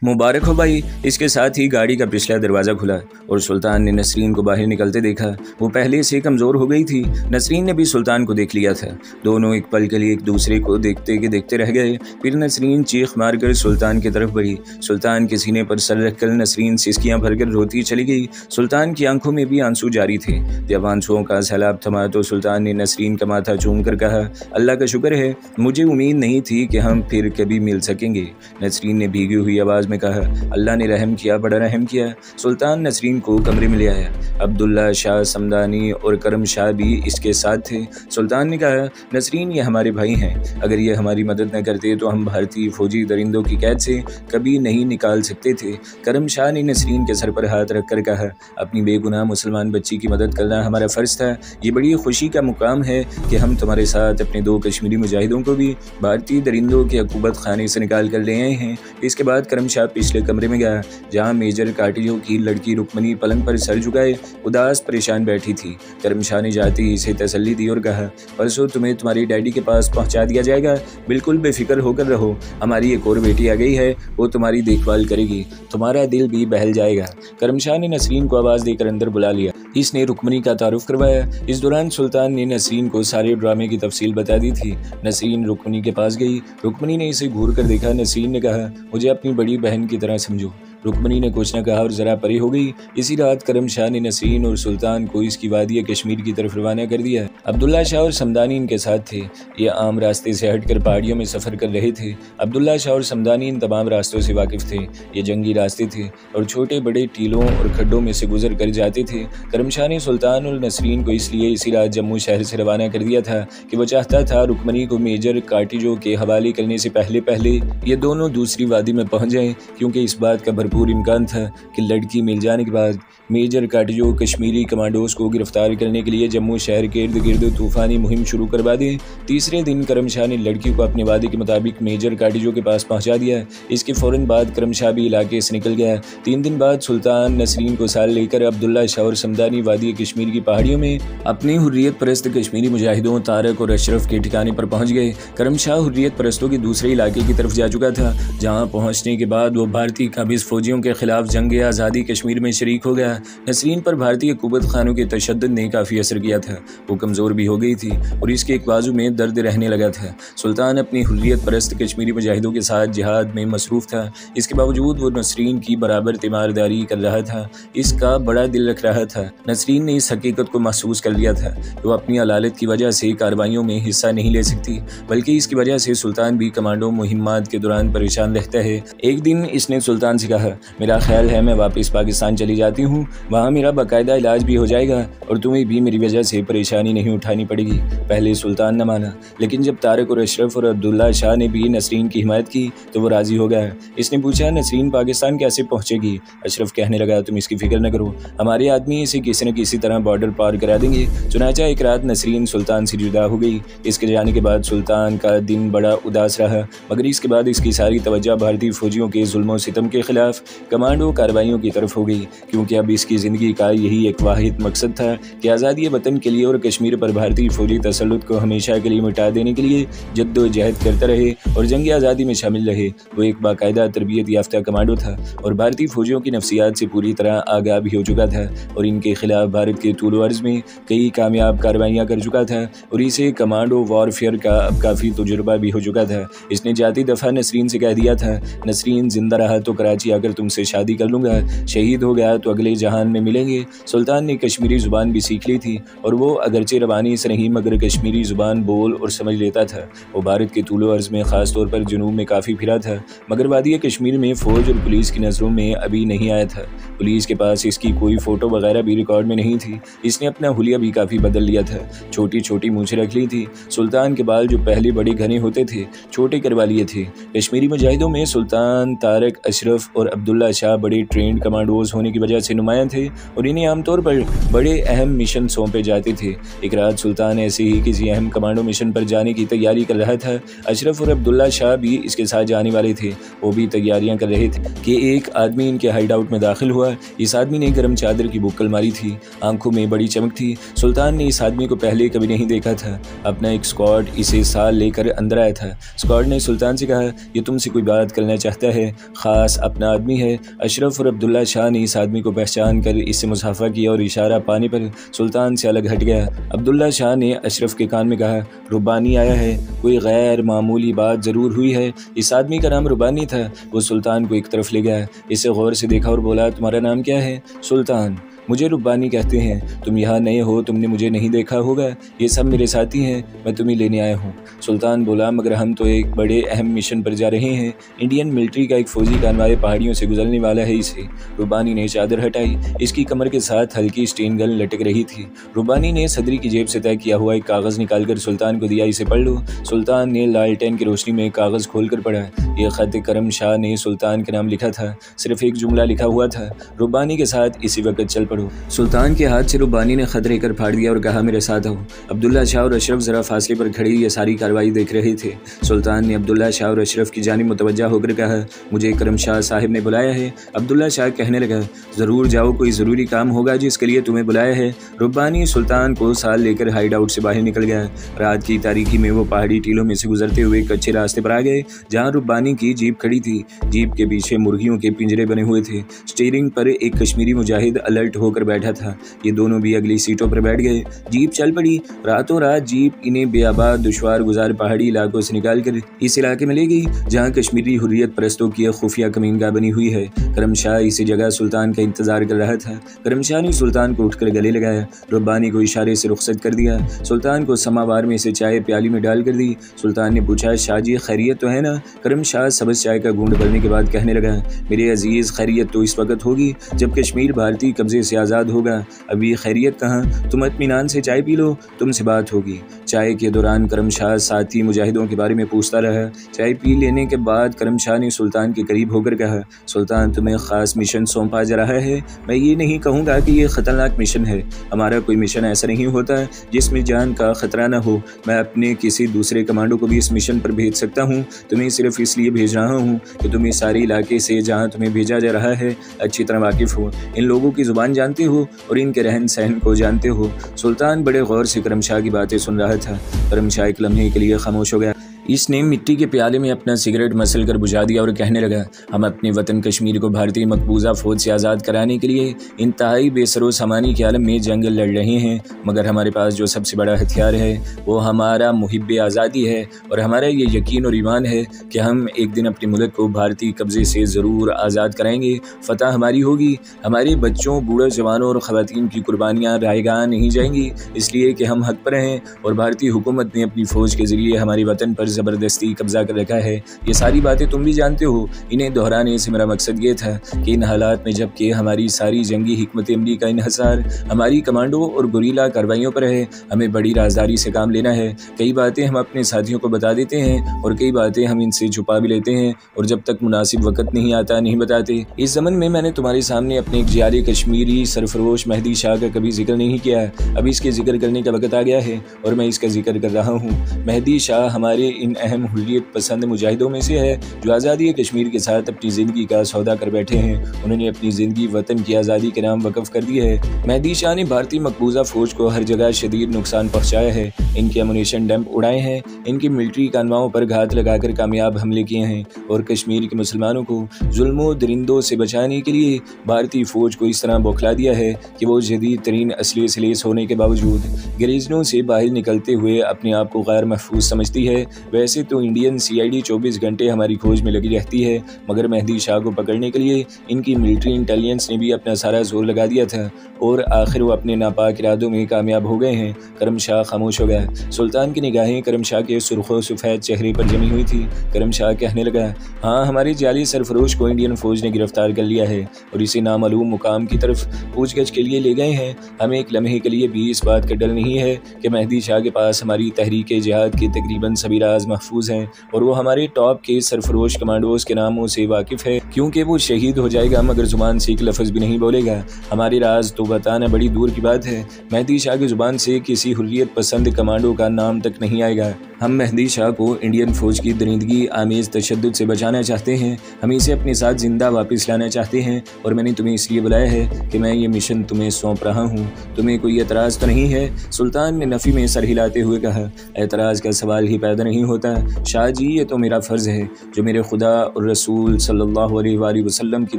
मुबारक हो भाई। इसके साथ ही गाड़ी का पिछला दरवाज़ा खुला और सुल्तान ने नसरीन को बाहर निकलते देखा। वो पहले से कमज़ोर हो गई थी। नसरीन ने भी सुल्तान को देख लिया था। दोनों एक पल के लिए एक दूसरे को देखते रह गए। फिर नसरीन चीख मारकर सुल्तान की तरफ बढ़ी। सुल्तान के सीने पर सर रखकर नसरीन सिसकियाँ भरकर रोती चली गई। सुल्तान की आंखों में भी आंसू जारी थे। जब आंसुओं का सैलाब थमा तो सुल्तान ने नसरीन का माथा चूम कर कहा, अल्लाह का शुक्र है, मुझे उम्मीद नहीं थी कि हम फिर कभी मिल सकेंगे। नसरीन ने भीगी हुई आवाज़ में कहा, अल्लाह ने रहम किया, बड़ा रहम किया। सुल्तान नसरीन को कमरे में ले आया। अब्दुल्ला शाह समदानी और करम शाह भी इसके साथ थे। सुल्तान ने कहा, नसरीन ये हमारे भाई हैं। अगर ये हमारी मदद न करते तो हम भारतीय फौजी दरिंदों की कैद से कभी नहीं निकाल सकते थे। करम शाह ने नसरीन के सर पर हाथ रखकर कहा, अपनी बेगुनाह मुसलमान बच्ची की मदद करना हमारा फ़र्ज़ था। ये बड़ी खुशी का मुकाम है कि हम तुम्हारे साथ अपने 2 कश्मीरी मुजाहिदों को भी भारतीय दरिंदों के अकूबत खाने से निकाल कर ले आए हैं। इसके बाद करम शाह पिछले कमरे में गया, जहां मेजर काटियो की लड़की रुक्मनी पलंग पर सर झुकाए उदास परेशान बैठी थी। करम शाह ने जाते ही इसे तसल्ली दी और कहा, परसों तुम्हें तुम्हारी डैडी के पास पहुंचा दिया जाएगा। बिल्कुल बेफिक्र होकर रहो, हमारी एक और बेटी आ गई है, वो तुम्हारी देखभाल करेगी, तुम्हारा दिल भी बहल जाएगा। करम शाह ने नसरीन को आवाज़ देकर अंदर बुला लिया। इसने रुक्मनी का तारुफ करवाया। इस दौरान सुल्तान ने नसरीन को सारे ड्रामे की तफसील बता दी थी। नसरीन रुक्मनी के पास गई। रुक्मनी ने इसे घूर कर देखा। नसरीन ने कहा, मुझे अपनी बड़ी बहन की तरह समझो। रुक्मनी ने कुछ न कहा और ज़रा परे हो गई। इसी रात करम शाह ने नसरीन और सुल्तान को इसकी वादी कश्मीर की तरफ रवाना कर दिया। अब्दुल्ला शाह और समदानी इनके साथ थे। ये आम रास्ते से हटकर पहाड़ियों में सफ़र कर रहे थे। अब्दुल्ला शाह और समदानी इन तमाम रास्तों से वाकिफ़ थे। ये जंगी रास्ते थे और छोटे बड़े टीलों और खड्डों में से गुजर कर जाते थे। करम शाह ने सुल्तान और नसरीन को इसलिए इसी रात जम्मू शहर से रवाना कर दिया था कि वह चाहता था रुक्मनी को मेजर काटिजो के हवाले करने से पहले ये दोनों दूसरी वादी में पहुँच जाएँ, क्योंकि इस बात का भरपूर इम्कान था कि लड़की मिल जाने के बाद मेजर काटिजो कश्मीरी कमांडोज को गिरफ्तार करने के लिए जम्मू शहर के इर्द गिर्द तूफ़ानी मुहिम शुरू करवा दें। तीसरे दिन करम शाह ने लड़की को अपने वादे के मुताबिक मेजर काटिजो के पास पहुंचा दिया। इसके फ़ौरन बाद करम शाह भी इलाके से निकल गया। 3 दिन बाद सुल्तान नसरीन को साथ लेकर अब्दुल्ला शाह और समदानी वादी कश्मीर की पहाड़ियों में अपनी हुर्रियत परस्त कश्मीरी मुजाहिदों तारक और अशरफ के ठिकाने पर पहुँच गए। करम शाह हुर्रियत परस्तों के दूसरे इलाके की तरफ जा चुका था, जहाँ पहुँचने के बाद वो भारतीय काबिज फौजियों के खिलाफ जंग आज़ादी कश्मीर में शरीक हो गया। नसरीन पर भारतीय हुकूमत खानों के तशद्दुद ने काफ़ी असर किया था। वो कमज़ोर भी हो गई थी और इसके एक बाजू में दर्द रहने लगा था। सुल्तान अपनी हुर्रियत परस्त कश्मीरी मुजाहिदों के साथ जिहाद में मसरूफ़ था। इसके बावजूद वो नसरीन की बराबर तीमारदारी कर रहा था। इसका बड़ा दिल रख रहा था। नसरीन ने इस हकीकत को महसूस कर लिया था कि वो अपनी अलालत की वजह से कार्रवाइयों में हिस्सा नहीं ले सकती, बल्कि इसकी वजह से सुल्तान भी कमांडो मुहिम्मात के दौरान परेशान रहता है। एक दिन इसने सुल्तान से कहा, मेरा ख्याल है मैं वापस पाकिस्तान चली जाती हूँ, वहाँ मेरा बाकायदा इलाज भी हो जाएगा और तुम्हें भी मेरी वजह से परेशानी नहीं उठानी पड़ेगी। पहले सुल्तान न माना, लेकिन जब तारक और अशरफ और अब्दुल्ला शाह ने भी नसरीन की हिमायत की तो वो राज़ी हो गया। इसने पूछा, नसरीन पाकिस्तान कैसे पहुँचेगी? अशरफ कहने लगा, तुम इसकी फिक्र न करो, हमारे आदमी इसे किसी न किसी तरह बॉर्डर पार करा देंगे। चुनाचा एक रात नसरीन सुल्तान से जुदा हो गई। इसके जाने के बाद सुल्तान का दिन बड़ा उदास रहा, मगर इसके बाद इसकी सारी तवज्जो भारतीय फौजियों के जुल्म सितम के खिलाफ कमांडो कार्रवाइयों की तरफ हो गई, क्योंकि अब इसकी ज़िंदगी का यही एक वाहिद मकसद था कि आज़ादी वतन के लिए और कश्मीर पर भारतीय फौजी तसल्लुत को हमेशा के लिए मिटा देने के लिए जद्दोजहद करता रहे और जंगी आज़ादी में शामिल रहे। वो एक बाकायदा तरबियत याफ्ता कमांडो था और भारतीय फौजियों की नफ्सियात से पूरी तरह आगाह भी हो चुका था और इनके खिलाफ भारत के तूल अर्ज़ में कई कामयाब कार्रवाइयाँ कर चुका था और इसे कमांडो वॉरफेयर का अब काफ़ी तजुर्बा भी हो चुका था। इसने जाती दफ़ा नसरीन से कह दिया था, नसरीन जिंदा रहा तो कराची आकर तुमसे शादी कर लूँगा, शहीद हो गया तो अगले जहान में मिलेंगे। सुल्तान ने कश्मीरी ज़ुबान भी सीख ली थी और वो अगरचे रवानी से नहीं मगर कश्मीरी ज़ुबान बोल और समझ लेता था। वो भारत के तूलो अर्ज़ में ख़ास तौर पर जुनूब में काफ़ी फिरा था, मगर वादी कश्मीर में फ़ौज और पुलिस की नज़रों में अभी नहीं आया था। पुलिस के पास इसकी कोई फ़ोटो वगैरह भी रिकॉर्ड में नहीं थी। इसने अपना हुलिया भी काफ़ी बदल लिया था, छोटी छोटी मूंछें रख ली थी। सुल्तान के बाल जो पहले बड़े घने होते थे छोटे करवा लिए थे। कश्मीरी मुजाहिदों में सुल्तान, तारक, अशरफ और अब्दुल्ला शाह बड़े ट्रेंड कमांडोज होने की वजह से नुमायां थे और इन्हें आमतौर पर बड़े अहम मिशन सौंपे जाते थे। एक रात सुल्तान ऐसे ही किसी अहम कमांडो मिशन पर जाने की तैयारी कर रहा था। अशरफ और अब्दुल्ला शाह भी इसके साथ जाने वाले थे। वो भी तैयारियां कर रहे थे कि एक आदमी इनके हाइड आउट में दाखिल हुआ। इस आदमी ने गर्म चादर की बुक्कल मारी थी, आंखों में बड़ी चमक थी। सुल्तान ने इस आदमी को पहले कभी नहीं देखा था। अपना एक स्क्वाड इसे साथ लेकर अंदर आया था। स्क्वाड ने सुल्तान से कहा, ये तुमसे कोई बात करना चाहता है, ख़ास अपना आदमी है। अशरफ और अब्दुल्ला शाह ने इस आदमी को पहचान कर इससे मुसाफा किया और इशारा पाने पर सुल्तान से अलग हट गया। अब्दुल्ला शाह ने अशरफ के कान में कहा, रुबानी आया है, कोई गैर मामूली बात ज़रूर हुई है। इस आदमी का नाम रुबानी था। वो सुल्तान को एक तरफ ले गया, इसे गौर से देखा और बोला, तुम्हारा नाम क्या है? सुल्तान। मुझे रुबानी कहते हैं। तुम यहाँ नए हो, तुमने मुझे नहीं देखा होगा। ये सब मेरे साथी हैं, मैं तुम्हें लेने आया हूँ। सुल्तान बोला, मगर हम तो एक बड़े अहम मिशन पर जा रहे हैं। इंडियन मिलिट्री का एक फौजी कानवाए पहाड़ियों से गुजरने वाला है। इसे रुबानी ने चादर हटाई। इसकी कमर के साथ हल्की स्टेन गन लटक रही थी। रुबानी ने सदरी की जेब से तय किया हुआ एक कागज़ निकालकर सुल्तान को दिया, इसे पढ़ लो। सुल्तान ने लालटेन की रोशनी में कागज़ खोल कर पढ़ा। यह खत करम शाह ने सुल्तान के नाम लिखा था। सिर्फ एक जुमला लिखा हुआ था, रुबानी के साथ इसी वक्त चल पड़ो। सुल्तान के हाथ से रुबानी ने खत लेकर फाड़ दिया और कहा, मेरे साथ आओ। अब्दुल्ला शाह और अशरफ जरा फासले पर खड़े ये सारी कार्रवाई देख रहे थे। सुल्तान ने अब्दुल्ला शाह और अशरफ की जानिब मुतवज्जा होकर कहा, मुझे करम शाह साहिब ने बुलाया है। अब्दुल्ला शाह कहने लगा, ज़रूर जाओ, कोई ज़रूरी काम होगा जिसके लिए तुम्हें बुलाया है। रुबानी सुल्तान को साथ लेकर हाइड आउट से बाहर निकल गया। रात की तारीकी में वो पहाड़ी टीलों में से गुजरते हुए एक अच्छे रास्ते पर आ गए जहाँ रुबानी की जीप खड़ी थी। जीप के पीछे मुर्गियों के पिंजरे बने हुए थे। स्टीयरिंग पर एक कश्मीरी मुजाहिद अलर्ट होकर बैठा था। ये दोनों भी अगली सीटों पर बैठ गए। जीप चल पड़ी। रातों रात जीप इन्हें बेआबाद दुश्वार गुजार पहाड़ी इलाकों से निकाल कर इस इलाके में ले गई जहाँ कश्मीरी हुर्रियत परस्तों की खुफिया कमीनगाह बनी हुई है। करम शाह इसी जगह सुल्तान का इंतजार कर रहा था। करम शाह ने सुल्तान को उठकर गले लगाया, रुबानी को इशारे से रुखसत कर दिया। सुल्तान को समावार में से चाय प्याली में डाल कर दी। सुल्तान ने पूछा, शाह जी खैरियत तो है ना? करम शाह सबज चाय का घूंट भरने के बाद कहने लगा, मेरे अजीज़, खैरियत तो इस वक्त होगी जब कश्मीर भारतीय कब्जे से आज़ाद होगा। अभी खैरियत कहाँ? तुम इत्मीनान से चाय पी लो, तुमसे बात होगी। चाय के दौरान करम शाह साथी मुजाहिदों के बारे में पूछता रहा। चाय पी लेने के बाद करम शाह ने सुल्तान के करीब होकर कहा, सुल्तान तुम्हें ख़ास मिशन सौंपा जा रहा है। मैं ये नहीं कहूँगा कि ये ख़तरनाक मिशन है। हमारा कोई मिशन ऐसा नहीं होता जिसमें जान का ख़तरा न हो। मैं अपने किसी दूसरे कमांडो को भी इस मिशन पर भेज सकता हूँ। तुम्हें सिर्फ इसलिए भेज रहा हूँ कि तुम इस सारे इलाके से जहाँ तुम्हें भेजा जा रहा है अच्छी तरह वाकिफ़ हो, इन लोगों की ज़ुबान जानते हो और इनके रहन सहन को जानते हो। सुल्तान बड़े गौर से करम शाह की बातें सुन रहा था। करम शाह एक लम्हे के लिए खामोश हो गया। इसने मिट्टी के प्याले में अपना सिगरेट मसल कर बुझा दिया और कहने लगा, हम अपने वतन कश्मीर को भारतीय मकबूजा फ़ौज से आज़ाद कराने के लिए इंतहाई बेसरो सामानी के आलम में जंग लड़ रहे हैं, मगर हमारे पास जो सबसे बड़ा हथियार है वो हमारा मुहिब्बे आज़ादी है और हमारा ये यकीन और ईमान है कि हम एक दिन अपने मुल्क को भारतीय कब्ज़े से ज़रूर आज़ाद कराएंगे। फ़तह हमारी होगी। हमारे बच्चों, बूढ़े जवानों और ख़वातीन की कुर्बानियाँ रायगाह नहीं जाएंगी, इसलिए कि हम हक़ पर हैं और भारतीय हुकूमत ने अपनी फ़ौज के ज़रिए हमारे वतन पर ज़बरदस्ती कब्जा कर रखा है। ये सारी बातें तुम भी जानते हो। इन्हें दोहराने से मेरा मकसद ये था कि इन हालात में जबकि हमारी सारी जंगी हिकमत अमली का इन्हसार हमारी कमांडो और गुरीला कार्रवाइयों पर है, हमें बड़ी राजदारी से काम लेना है। कई बातें हम अपने साथियों को बता देते हैं और कई बातें हम इनसे छुपा भी लेते हैं और जब तक मुनासिब वक्त नहीं आता नहीं बताते। इस ज़मन में मैंने तुम्हारे सामने अपने एक जारी कश्मीरी सरफरोश मेहदी शाह का कभी जिक्र नहीं किया। अब इसके जिक्र करने का वक्त आ गया है और मैं इसका जिक्र कर रहा हूँ। मेहदी शाह हमारे इन अहम हुर्रियत पसंद मुजाहिदों में से है जो आज़ादी कश्मीर के साथ अपनी ज़िंदगी का सौदा कर बैठे हैं। उन्होंने अपनी ज़िंदगी वतन की आज़ादी के नाम वक़्फ़ कर दी है। मेहदी शाह ने भारतीय मकबूजा फ़ौज को हर जगह शदीद नुकसान पहुँचाया है। इनके एमुनेशन डैम्प उड़ाए हैं, इनकी मिलिट्री कानवाओं पर घात लगाकर कामयाब हमले किए हैं और कश्मीर के मुसलमानों को जुल्मों दरिंदों से बचाने के लिए भारतीय फ़ौज को इस तरह बौखला दिया है कि वो जदीद तरीन असले से लेस होने के बावजूद गरीजनों से बाहर निकलते हुए अपने आप को गैर महफूज समझती है। वैसे तो इंडियन CID 24 घंटे हमारी खोज में लगी रहती है, मगर मेहदी शाह को पकड़ने के लिए इनकी मिलिट्री इंटेलिजेंस ने भी अपना सारा जोर लगा दिया था और आखिर वो अपने नापाक इरादों में कामयाब हो गए हैं। करम शाह खामोश हो गया। सुल्तान की निगाहें करम शाह के सुर्खो सफ़ेद चेहरे पर जमी हुई थी। करम शाह कहने लगा, हाँ, हमारे जाली सरफरोश को इंडियन फ़ौज ने गिरफ्तार कर लिया है और इसे नामालूम मुकाम की तरफ पूछगछ के लिए ले गए हैं। हमें एक लम्हे के लिए भी इस बात का डर नहीं है कि मेहदी शाह के पास हमारी तहरीक जिहाद के तकरीबन सभी राज अल्फाज महफूज हैं और वो हमारे टॉप के सरफरोश कमांडोज के नामों से वाकिफ़ है, क्योंकि वो शहीद हो जाएगा मगर ज़ुबान से एक लफ्ज़ भी नहीं बोलेगा। हमारे राज तो बताना बड़ी दूर की बात है, मेहदी शाह की ज़ुबान से किसी हुर्रियत पसंद कमांडो का नाम तक नहीं आएगा। हम मेहदी शाह को इंडियन फ़ौज की दरिंदगी आमेज़ तशद्दुद से बचाना चाहते हैं, हम इसे अपने साथ ज़िंदा वापस लाना चाहते हैं और मैंने तुम्हें इसलिए बुलाया है कि मैं ये मिशन तुम्हें सौंप रहा हूँ। तुम्हें कोई एतराज़ तो नहीं है? सुल्तान ने नफ़ी में सर हिलाते हुए कहा। एतराज़ का सवाल ही पैदा नहीं होता शाह जी, ये तो मेरा फ़र्ज़ है जो मेरे खुदा और रसूल सल्लल्लाहु अलैहि वसल्लम की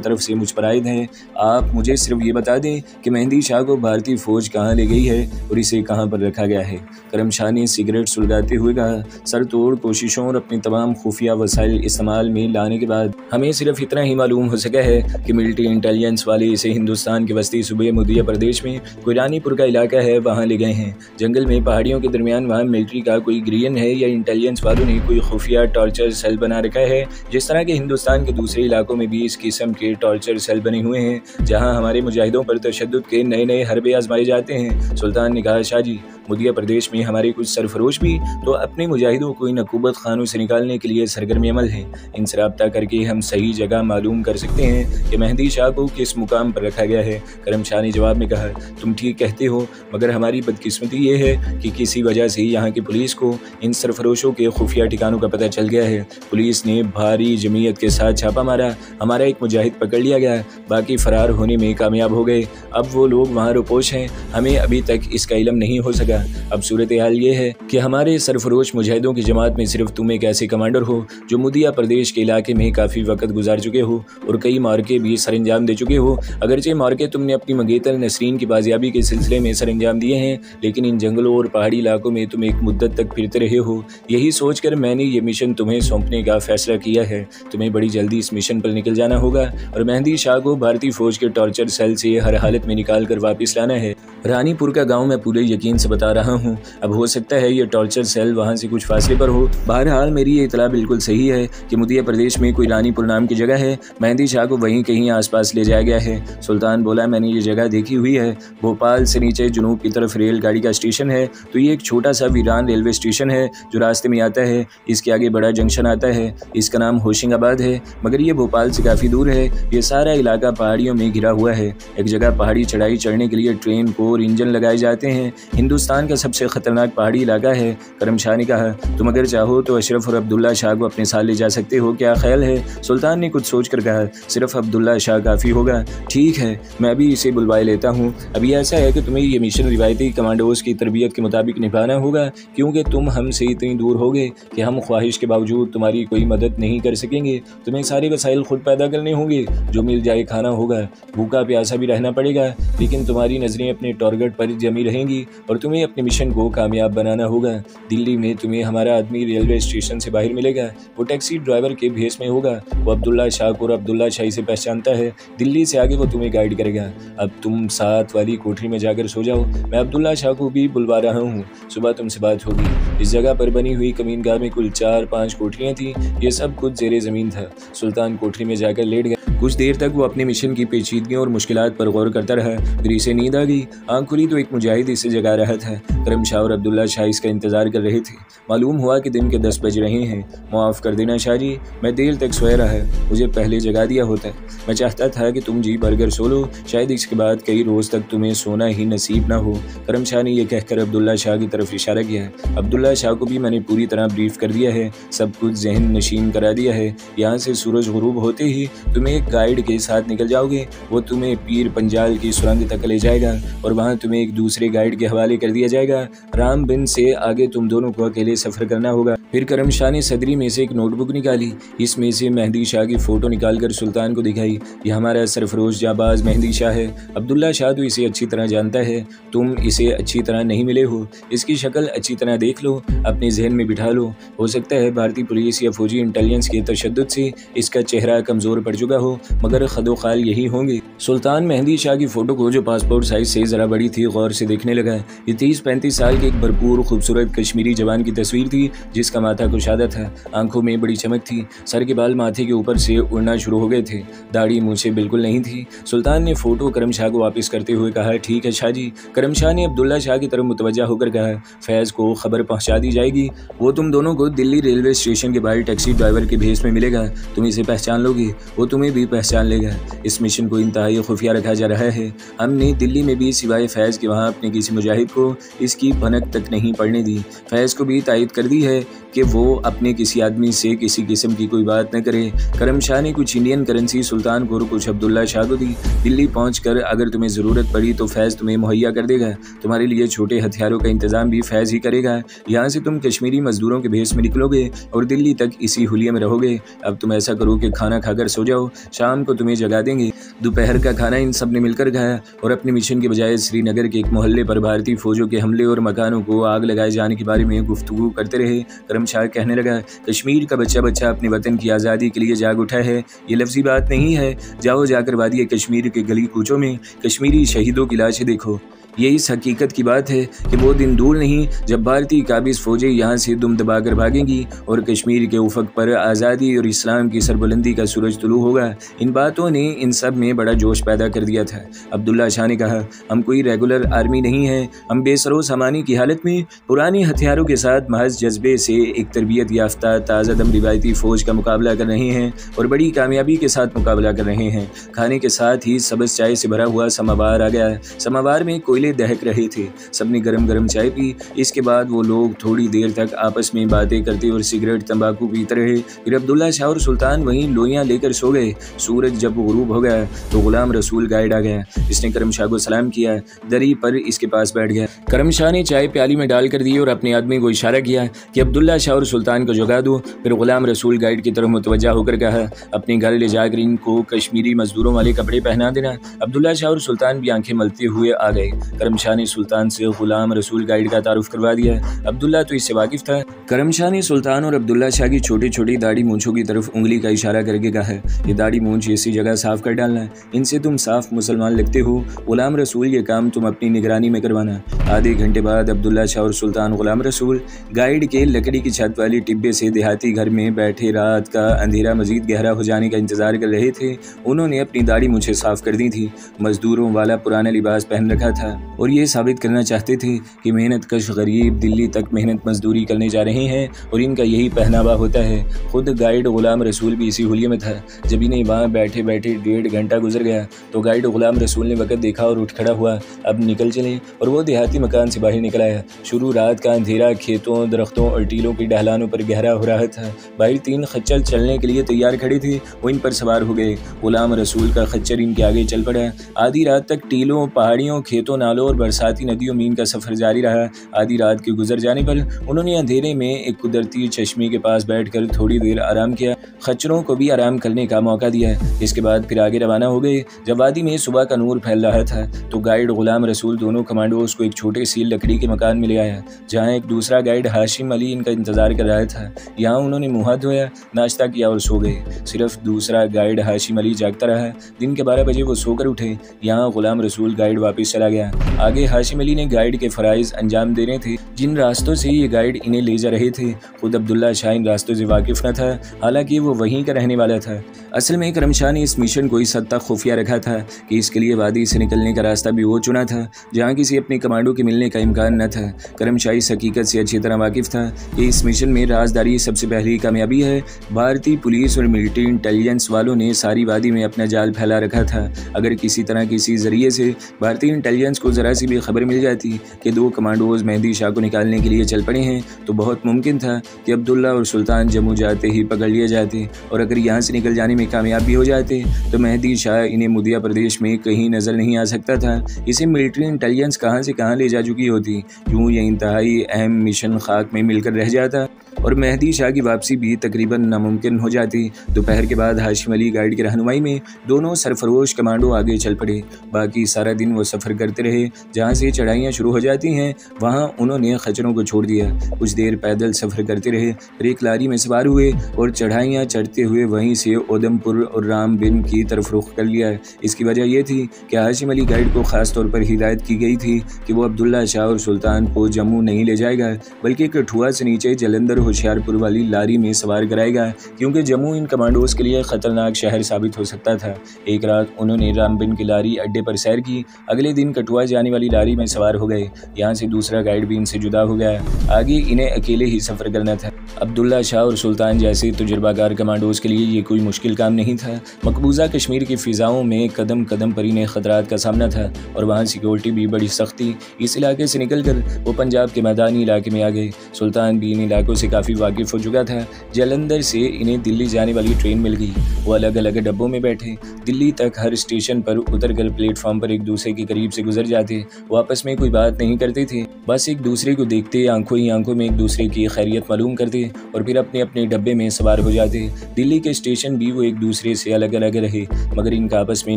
तरफ से मुझ पर आयद है। आप मुझे सिर्फ ये बता दें कि मेहदी शाह को भारतीय फ़ौज कहाँ ले गई है और इसे कहाँ पर रखा गया है। करम शाह ने सिगरेट सुलगाते हुए कहा, सर तोड़ कोशिशों और अपनी तमाम खुफिया वसाइल इस्तेमाल में लाने के बाद हमें सिर्फ इतना ही मालूम हो सका है कि मिलिट्री इंटेलिजेंस वाले इसे हिंदुस्तान के वस्ती सूबे मध्य प्रदेश में कोई रानीपुर का इलाका है वहाँ ले गए हैं। जंगल में पहाड़ियों के दरमियान वहाँ मिलिट्री का कोई ग्रियन है या इंटेलिजेंस वालों ने कोई खुफिया टॉर्चर सेल बना रखा है, जिस तरह के हिंदुस्तान के दूसरे इलाकों में भी इस किस्म के टॉर्चर सेल बने हुए हैं जहाँ हमारे मुजाहिदों पर तशद्दुद के नए नए हरबे आजमाए जाते हैं। सुल्तान ने कहा, शाह जी, मध्य प्रदेश में हमारे कुछ सरफरोश भी तो अपने मुजाहिदों को इन अकूबत खानों से निकालने के लिए सरगर्म अमल हैं। इनसे रब्ता करके हम सही जगह मालूम कर सकते हैं कि मेहदी शाह को किस मुकाम पर रखा गया है। करम शाह ने जवाब में कहा, तुम ठीक कहते हो, मगर हमारी बदकिस्मती ये है कि किसी वजह से यहाँ की पुलिस को इन सरफरोशों के खुफिया ठिकानों का पता चल गया है। पुलिस ने भारी जमीयत के साथ छापा मारा, हमारा एक मुजाहिद पकड़ लिया गया, बाकी फरार होने में कामयाब हो गए। अब वो लोग वहाँ रुपोश हैं, हमें अभी तक इसका इल्म नहीं हो सका। अब सूरत हाल ये है कि हमारे सरफरोश मुजाहिदों की जमात में सिर्फ तुम एक ऐसे कमांडर हो जो मध्य प्रदेश के इलाके में काफ़ी वक्त गुजार चुके हो और कई मार्के भी सर अंजाम दे चुके हो। अगरचे मार्के तुमने अपनी मंगेतर नसरीन की बाजियाबी के सिलसिले में सर अंजाम दिए हैं, लेकिन इन जंगलों और पहाड़ी इलाकों में तुम एक मुद्दत तक फिरते रहे हो। यही सोचकर मैंने ये मिशन तुम्हें सौंपने का फैसला किया है। तुम्हें बड़ी जल्दी इस मिशन पर निकल जाना होगा और मेहदी शाह को भारतीय फौज के टॉर्चर सेल से हर हालत में निकाल कर वापस लाना है। रानीपुर का गाँव मैं पूरे यकीन से बता रहा हूँ, अब हो सकता है ये टॉर्चर सेल वहाँ से कुछ फासले पर हो। बहरहाल मेरी ये इतला बिल्कुल सही है कि मध्य प्रदेश में कोई रानीपुर नाम की जगह है, मेहदी शाह को वहीं कहीं आसपास ले जाया गया है। सुल्तान बोला, मैंने ये जगह देखी हुई है, भोपाल से नीचे जुनूब की तरफ रेलगाड़ी का स्टेशन है, तो ये एक छोटा सा वीरान रेलवे स्टेशन है जो रास्ते में आता है। इसके आगे बड़ा जंक्शन आता है, इसका नाम होशिंगाबाद है, मगर ये भोपाल से काफ़ी दूर है। ये सारा इलाका पहाड़ियों में घिरा हुआ है। एक जगह पहाड़ी चढ़ाई चढ़ने के लिए ट्रेन को और इंजन लगाए जाते हैं। हिंदुस्तान का सबसे खतरनाक पहाड़ी इलाका है। करम शाह ने कहा, तुम अगर चाहो तो अशरफ और अब्दुल्ला शाह को अपने साथ ले जा सकते हो, क्या ख्याल है? सुल्तान ने कुछ सोचकर कहा, सिर्फ अब्दुल्ला शाह काफ़ी होगा। ठीक है, मैं अभी इसे बुलवाए लेता हूँ। अभी ऐसा है कि तुम्हें ये मिशन रिवायती कमांडोज की तरबियत के मुताबिक निभाना होगा, क्योंकि तुम हमसे इतनी दूर होगे कि हम ख्वाहिश के बावजूद तुम्हारी कोई मदद नहीं कर सकेंगे। तुम्हें सारे वसाइल खुद पैदा करने होंगे, जो मिल जाए खाना होगा, भूखा प्यासा भी रहना पड़ेगा, लेकिन तुम्हारी नज़रें अपने टारगेट पर जमी रहेंगी और तुम्हें अपने मिशन को कामयाब बनाना होगा। दिल्ली में तुम्हें हमारा आदमी रेलवे स्टेशन से बाहर मिलेगा, वो टैक्सी ड्राइवर के भेस में होगा। वो अब्दुल्ला शाह को और अब्दुल्ला शाही से पहचानता है। दिल्ली से आगे वो तुम्हें गाइड करेगा। अब तुम साथ वाली कोठरी में जाकर सो जाओ, मैं अब्दुल्ला शाह को भी बुलवा रहा हूँ, सुबह तुमसे बात होगी। इस जगह पर बनी हुई कमीनगाह में कुल 4-5 कोठरियाँ थीं। ये सब कुछ ज़ेरे ज़मीन था। सुल्तान कोठरी में जाकर लेट गया। कुछ देर तक वो अपने मिशन की पेचीदगियों और मुश्किलात पर गौर करता रहा। फिर इसे नींद आ गई। आंख खुली तो एक मुजाहिद इसे जगा रहा था। करम शाह और अब्दुल्ला शाह इसका इंतजार कर रहे थे। मालूम हुआ कि दिन के 10 बज रहे हैं। माफ़ कर देना शाह जी, मैं देर तक सोया रहा, मुझे पहले जगा दिया होता। मैं चाहता था कि तुम जी भरकर सो लो, शायद इसके बाद कई रोज़ तक तुम्हें सोना ही नसीब ना हो। करम शाह ने यह कहकर अब्दुल्ला शाह की तरफ इशारा किया। अब्दुल्ला शाह को भी मैंने पूरी तरह ब्रीफ कर दिया है, सब कुछ जहन नशीन करा दिया है। यहाँ से सूरज गुरूब होते ही तुम्हें एक गाइड के साथ निकल जाओगे। वो तुम्हें पीर पंजाल की सुरंग तक ले जाएगा और वहाँ तुम्हें एक दूसरे गाइड के हवाले कर दिया जाएगा। रामबिन से आगे तुम दोनों को अकेले सफ़र करना होगा। फिर करम शाह ने सदरी में से एक नोटबुक निकाली। इसमें से मेहदी शाह की फ़ोटो निकालकर सुल्तान को दिखाई। यह हमारा सरफरोश जाबाज मेहदी शाह है। अब्दुल्ला शाह तो इसे अच्छी तरह जानता है, तुम इसे अच्छी तरह नहीं मिले हो। इसकी शक्ल अच्छी तरह देख लो, अपने जहन में बिठा लो। हो सकता है भारतीय पुलिस या फौजी इंटेलिजेंस के तशद्दुद से इसका चेहरा कमज़ोर पड़ चुका हो, मगर खदोखाल यही होंगे। सुल्तान मेहंदी शाह की फ़ोटो को, जो पासपोर्ट साइज से ज़रा बड़ी थी, गौर से देखने लगा। ये 30-35 साल के एक भरपूर खूबसूरत कश्मीरी जवान की तस्वीर थी, जिसका माथा कुशादा था, आंखों में बड़ी चमक थी, सर के बाल माथे के ऊपर से उड़ना शुरू हो गए थे, दाढ़ी मूछें बिल्कुल नहीं थी। सुल्तान ने फ़ोटो करम शाह को वापस करते हुए कहा, ठीक है शाह जी। करम शाह ने अब्दुल्ला शाह की तरफ मुतवज्जा होकर कहा, फैज़ को खबर पहुँचा दी जाएगी, वो तुम दोनों को दिल्ली रेलवे स्टेशन के बाहर टैक्सी ड्राइवर के भेस में मिलेगा, तुम इसे पहचान लोगे, वो तुम्हें भी पहचान लेगा। इस मिशन को इंतहाई खुफिया रखा जा रहा है। हमने दिल्ली में भी सिवाय फैज़ के वहाँ अपने किसी मुजाहिद को इसकी भनक तक नहीं पड़ने दी। फैज़ को भी तायद कर दी है कि वो अपने किसी आदमी से किसी किस्म की कोई बात न करे। करम शाह ने कुछ इंडियन करेंसी सुल्तान को और कुछ अब्दुल्ला शाह को दी। दिल्ली पहुंचकर अगर तुम्हें ज़रूरत पड़ी तो फैज़ तुम्हें मुहैया कर देगा। तुम्हारे लिए छोटे हथियारों का इंतज़ाम भी फैज़ ही करेगा। यहाँ से तुम कश्मीरी मजदूरों के भेस में निकलोगे और दिल्ली तक इसी हुलिये में रहोगे। अब तुम ऐसा करो कि खाना खाकर सो जाओ, शाम को तुम्हें जगा देंगे। दोपहर का खाना इन सब ने मिलकर खाया और अपने मिशन के बजाय श्रीनगर के एक मोहल्ले पर भारतीय फौजों के हमले और मकानों को आग लगाए जाने के बारे में गुफ्तगू करते रहे। करम शाह कहने लगा, कश्मीर का बच्चा बच्चा अपने वतन की आज़ादी के लिए जाग उठा है, ये लफ्ज़ी बात नहीं है। जाओ जाकर वादी कश्मीर के गली कूचों में कश्मीरी शहीदों की लाशें देखो। ये इस हकीकत की बात है कि वो दिन दूर नहीं जब भारतीय काबिज़ फ़ौजें यहाँ से दुम दबाकर भागेंगी और कश्मीर के उफ़क़ पर आज़ादी और इस्लाम की सरबुलंदी का सूरज तुलू होगा। इन बातों ने इन सब में बड़ा जोश पैदा कर दिया था। अब्दुल्ला शाह ने कहा, हम कोई रेगुलर आर्मी नहीं है, हम बेसरो सामानी की हालत में पुराने हथियारों के साथ महज जज्बे से एक तरबियत याफ्ता ताज़ादम रिवायती फ़ौज का मुकाबला कर रहे हैं और बड़ी कामयाबी के साथ मुकाबला कर रहे हैं। खाने के साथ ही सब्ज़ चाय से भरा हुआ समावार आ गया। समावार में कोयले दहक रहे थे। सबने गरम गरम चाय पी। इसके बाद वो लोग थोड़ी देर तक आपस में बातें करते और सिगरेट तंबाकू पीते रहे। फिर अब्दुल्ला शाह और सुल्तान वहीं लोइयां लेकर सो गए। सूरज जब गुरूब हो गया तो गुलाम रसूल गाइड आ गया। इसने करम शाह को सलाम किया, दरी पर इसके पास बैठ गया। करम शाह ने चाय प्याली में डाल कर दी और अपने आदमी को इशारा किया कि अब्दुल्ला शाह और सुल्तान को जगा दो। फिर गुलाम रसूल गाइड की तरफ मुतवज्जा होकर कहा, अपने घर ले जाकर इनको कश्मीरी मजदूरों वाले कपड़े पहना देना। अब्दुल्ला शाह और सुल्तान भी आंखें मलते हुए आ गए। करम शाह ने सुल्तान से गुलाम रसूल गाइड का तारुफ करवा दिया। अब्दुल्ला तो इससे वाकिफ था। करम शाह ने सुल्तान और अब्दुल्ला शाह की छोटी छोटी दाढ़ी मूंछों की तरफ उंगली का इशारा करके कहा, ये दाढ़ी मूंछ इसी जगह साफ कर डालना, इनसे तुम साफ मुसलमान लगते हो। गुलाम रसूल, ये काम तुम अपनी निगरानी में करवाना। आधे घंटे बाद अब्दुल्ला शाह और सुल्तान गुलाम रसूल गाइड के लकड़ी की छत वाली टिब्बे से देहाती घर में बैठे रात का अंधेरा मजीद गहरा हो जाने का इंतजार कर रहे थे। उन्होंने अपनी दाढ़ी मूंछें साफ कर दी थी, मजदूरों वाला पुराना लिबास पहन रखा था और ये साबित करना चाहते थे कि मेहनत कश गरीब दिल्ली तक मेहनत मजदूरी करने जा रहे हैं और इनका यही पहनावा होता है। खुद गाइड गुलाम रसूल भी इसी हुलिये में था। जब इन्हें वहाँ बैठे बैठे 1.5 घंटा गुजर गया तो गाइड गुलाम रसूल ने वक़्त देखा और उठ खड़ा हुआ, अब निकल चले। और वो देहाती मकान से बाहर निकल आया। शुरू रात का अंधेरा खेतों, दरख्तों और टीलों की ढलानों पर गहरा हो रहा था। बाहर 3 खच्चर चलने के लिए तैयार खड़े थे, वो इन पर सवार हो गए। गुलाम रसूल का खच्चर इनके आगे चल पड़ा। आधी रात तक टीलों, पहाड़ियों, खेतों, नालों और बरसाती नदियों में इनका सफ़र जारी रहा। आधी रात के गुजर जाने पर उन्होंने अंधेरे में एक कुदरती चश्मे के पास बैठकर थोड़ी देर आराम किया। खच्चरों को भी आराम करने का मौका दिया। इसके बाद फिर आगे रवाना हो गए। जब वादी में सुबह का नूर फैल रहा था तो गाइड गुलाम रसूल दोनों कमांडोज को एक छोटे सी लकड़ी के मकान में ले आया, जहाँ एक दूसरा गाइड हाशिम अली इनका इंतजार कर रहा था। यहाँ उन्होंने मुँह हाथ धोया, नाश्ता किया और सो गए। सिर्फ दूसरा गाइड हाशिम अली जागता रहा। दिन के 12 बजे वो सोकर उठे। यहाँ गुलाम रसूल गाइड वापस चला गया। आगे हाशिम अली ने गाइड के फ़राइज़ अंजाम देने थे जिन रास्तों से ये गाइड इन्हें ले जा रहे थे। खुद अब्दुल्ला शाह इन रास्तों से वाकिफ न था, हालांकि वो वहीं का रहने वाला था। असल में करम शाह ने इस मिशन को इस हद तक खुफिया रखा था कि इसके लिए वादी से निकलने का रास्ता भी वो चुना था जहाँ किसी अपने कमांडो के मिलने का इम्कान न था। करम शाह इस हकीकत से अच्छी तरह वाकिफ था कि इस मिशन में राजदारी सबसे पहली कामयाबी है। भारतीय पुलिस और मिलिट्री इंटेलिजेंस वालों ने सारी वादी में अपना जाल फैला रखा था। अगर किसी तरह किसी जरिए से भारतीय इंटेलिजेंस को ज़रा सी भी खबर मिल जाती कि 2 कमांडोज मेहंदी शाह को निकालने के लिए चल पड़े हैं तो बहुत मुमकिन था कि अब्दुल्ला और सुल्तान जम्मू जाते ही पकड़ लिए जाते और अगर यहाँ से निकल जाने में कामयाब भी हो जाते तो मेहंदी शाह इन्हें मुदिया प्रदेश में कहीं नज़र नहीं आ सकता था। इसे मिलिट्री इंटेलिजेंस कहाँ से कहाँ ले जा चुकी होती। यूँ ये इंतहाई अहम मिशन खाक में मिलकर रह जाता। और मेहदी शाह की वापसी भी तकरीबन नामुमकिन हो जाती। दोपहर के बाद हाशिम अली गाइड की रहनुमाई में दोनों सरफरोश कमांडो आगे चल पड़े। बाकी सारा दिन वो सफ़र करते रहे। जहाँ से चढ़ाइयाँ शुरू हो जाती हैं वहाँ उन्होंने खच्चरों को छोड़ दिया। कुछ देर पैदल सफ़र करते रहे, फिर एक लारी में सवार हुए और चढ़ाइयाँ चढ़ते हुए वहीं से उधमपुर और रामबिन की तरफ रुख कर लिया। इसकी वजह यह थी कि हाशिम अली गाइड को ख़ास तौर पर हिदायत की गई थी कि वो अब्दुल्ला शाह और सुल्तान को जम्मू नहीं ले जाएगा, बल्कि कठुआ से नीचे जलंधर होशियारपुर वाली लारी में सवार कराएगा, क्योंकि जम्मू इन कमांडोज के लिए ख़तरनाक शहर साबित हो सकता था। एक रात उन्होंने रामबिन की लारी अड्डे पर सैर की। अगले दिन कठुआ जाने वाली लारी में सवार हो गए। यहाँ से दूसरा गाइड भी इनसे जुदा हो गया। आगे इन्हें अकेले ही सफ़र करना था। अब्दुल्ला शाह और सुल्तान जैसे तजुर्बाकार कमांडोज के लिए ये कोई मुश्किल काम नहीं था। मकबूजा कश्मीर की फ़िज़ाओं में कदम कदम पर इन्हें ख़तरात का सामना था और वहाँ सिक्योरिटी भी बड़ी सख्त थी। इस इलाके से निकलकर वो पंजाब के मैदानी इलाके में आ गए। सुल्तान भी इन इलाकों से काफ़ी वाकिफ़ हो चुका था। जलंधर से इन्हें दिल्ली जाने वाली ट्रेन मिल गई। वो अलग अलग डब्बों में बैठे दिल्ली तक हर स्टेशन पर उतरकर प्लेटफॉर्म पर एक दूसरे के करीब से गुजर जाते। वो आपस में कोई बात नहीं करते थे, बस एक दूसरे को देखते, आंखों ही आंखों में एक दूसरे की खैरियत मालूम करते और फिर अपने अपने डब्बे में सवार हो जाते। दिल्ली के स्टेशन भी वो एक दूसरे से अलग अलग रहे, मगर इनका आपस में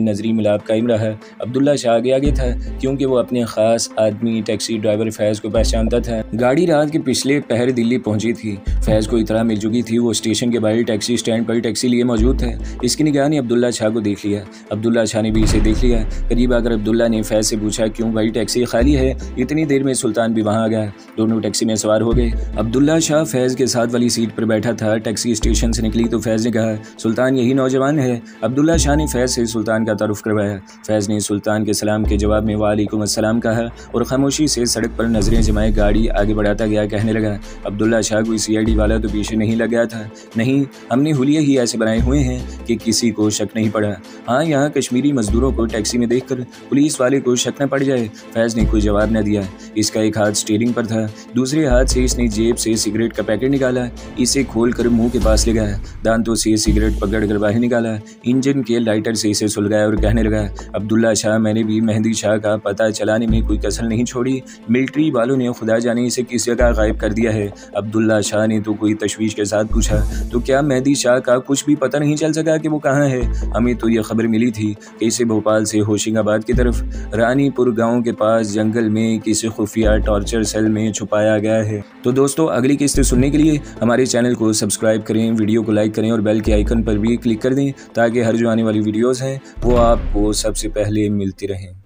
नजरी मिलाप कायम रहा। अब्दुल्ला शाह आगे आगे था क्योंकि वो अपने खास आदमी टैक्सी ड्राइवर फैज़ को पहचानता था। गाड़ी रात के पिछले पहर दिल्ली पहुंची थी। फैज़ को इतला मिल चुकी थी वो स्टेशन के बाहर टैक्सी स्टैंड पर टैक्सी लिए मौजूद था। इसकी निगाह ने अब्दुल्ला शाह को देख लिया। अब्दुल्ला शाह ने भी इसे देख लिया। करीब आकर अब्दुल्ला ने फैज़ से पूछा, क्यों भाई टैक्सी खाली है? इतनी देर में सुल्तान भी वहाँ आ गया। दोनों टैक्सी में सवार हो गए। अब्दुल्ला शाह फैज़ के साथ वाली सीट पर बैठा था। टैक्सी स्टेशन से निकली तो फैज़ ने कहा, सुल्तान यही नौजवान है। अब्दुल्ला शाह ने फैज़ से सुल्तान का तारुफ करवाया। फैज़ ने सुल्तान के सलाम के जवाब में वालेकुम अस्सलाम कहा और खामोशी से सड़क पर नजरें जमाए गाड़ी आगे बढ़ाता गया। कहने लगा, अब्दुल्ला शाह कोई CID वाला तो पीछे नहीं लग गया था? नहीं, हमने हुलिये ही ऐसे बनाए हुए हैं कि किसी को शक नहीं पड़ा। हाँ, यहाँ कश्मीरी मजदूरों को टैक्सी में देखकर पुलिस वाले को शक न पड़ जाए। फैज़ ने कोई जवाब न दिया। इसका एक हाथ स्टीयरिंग पर था, दूसरे हाथ से इसने जेब से सिगरेट का पैकेट निकाला, इसे खोलकर मुंह के पास ले गया, दांतों से सिगरेट पकड़कर बाहर निकाला, इंजन के लाइटर से इसे सुलगाया और कहने लगा, अब्दुल्ला शाह, मैंने भी मेहदी शाह का पता चलाने में कोई कसर नहीं छोड़ी। मिलिट्री वालों ने खुदा जाने इसे किस जगह गायब कर दिया है। अब्दुल्ला शाह ने तो कोई तशवीश के साथ पूछा, तो क्या मेहदी शाह का कुछ भी पता नहीं चल सका कि वो कहाँ है? हमें तो ये खबर मिली थी कि इसे भोपाल से होशिंगाबाद की तरफ रानीपुर गाँव के पास जंगल में किसी खुफिया टॉर्चर सेल में छुपाया गया है। तो दोस्तों, अगली किस्तें सुनने के लिए हमारे चैनल को सब्सक्राइब करें, वीडियो को लाइक करें और बेल के आइकन पर भी क्लिक कर दें ताकि हर जो आने वाली वीडियोज़ हैं वो आपको सबसे पहले मिलती रहें।